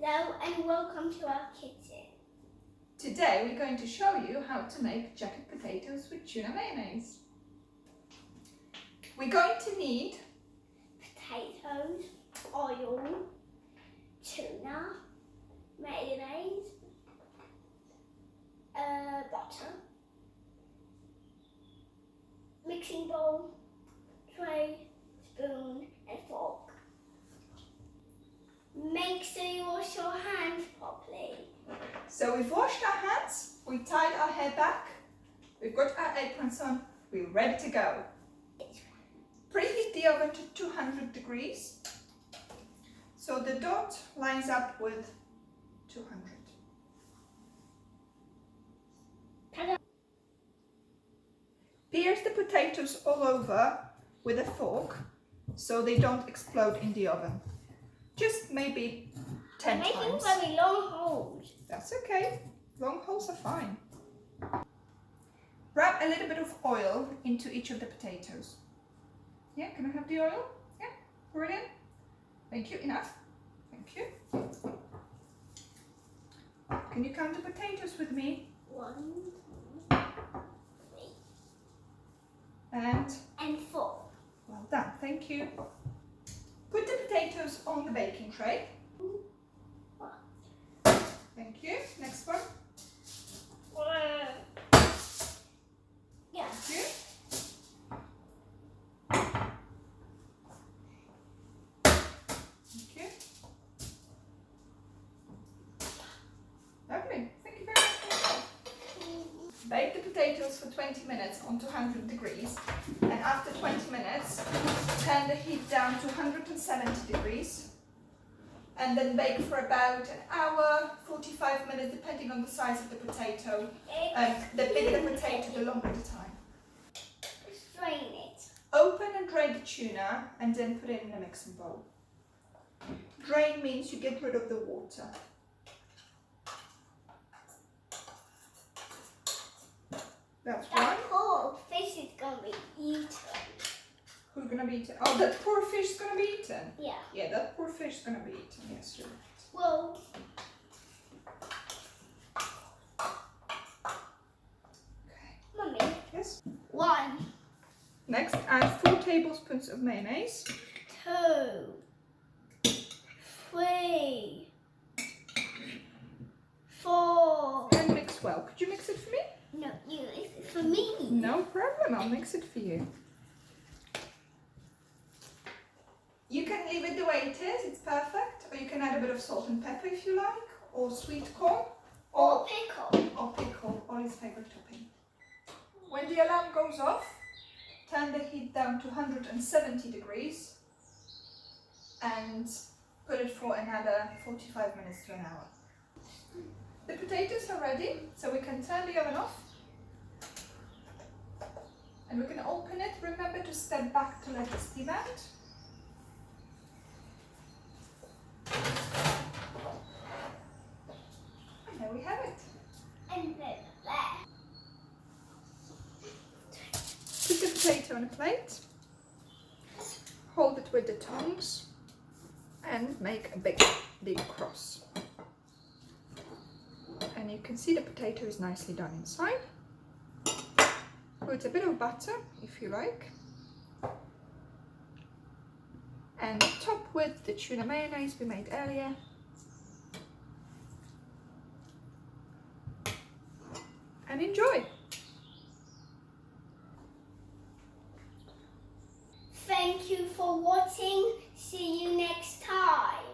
Hello and welcome to our kitchen. Today we're going to show you how to make jacket potatoes with tuna mayonnaise. We're going to need Potatoes, oil, tuna, mayonnaise, butter, mixing bowl, tray, spoon and fork. Make sure you wash your hands properly. So we've washed our hands, we tied our hair back, we've got our aprons on, we're ready to go. Preheat the oven to 200 degrees so the dot lines up with 200. Pierce the potatoes all over with a fork so they don't explode in the oven. Just maybe 10 times. Making very long holes. That's okay. Long holes are fine. Rub a little bit of oil into each of the potatoes. Yeah, can I have the oil? Yeah, brilliant. Thank you. Enough. Thank you. Can you count the potatoes with me? 1, 2, 3. And 4. Well done. Thank you. Put the potatoes on the baking tray. Thank you. Next one. Yeah. Thank you. Thank you. Lovely. Thank you very much. Bake the potatoes for 20 minutes on 200 degrees, and after 20 minutes turn the heat down to 170 degrees and then bake for about an hour, 45 minutes depending on the size of the potato. The bigger the potato, the longer the time. Strain it. Open and drain the tuna and then put it in a mixing bowl. Drain means you get rid of the water. That's one. That poor fish is going to be eaten. Who's going to be eaten? Oh, that poor fish is going to be eaten? Yeah. Yeah, that poor fish is going to be eaten. Yes, you're right. Well, Okay. Mummy. Yes. 1, Next, add 4 tablespoons of mayonnaise. 2, 3, 4. And mix well. Could you mix it for me? No, it's for me. No problem. I'll mix it for you. You can leave it the way it is. It's perfect. Or you can add a bit of salt and pepper if you like. Or sweet corn. Or pickle. Or pickle. Or his favourite topping. When the alarm goes off, turn the heat down to 170 degrees and put it for another 45 minutes to an hour. The potatoes are ready, so we can turn the oven off and we can open it. Remember to step back to let it steam out. And there we have it. And then there. Put the potato on a plate, hold it with the tongs and make a big cross. And you can see the potato is nicely done inside. Put a bit of butter if you like. And top with the tuna mayonnaise we made earlier. And enjoy! Thank you for watching. See you next time.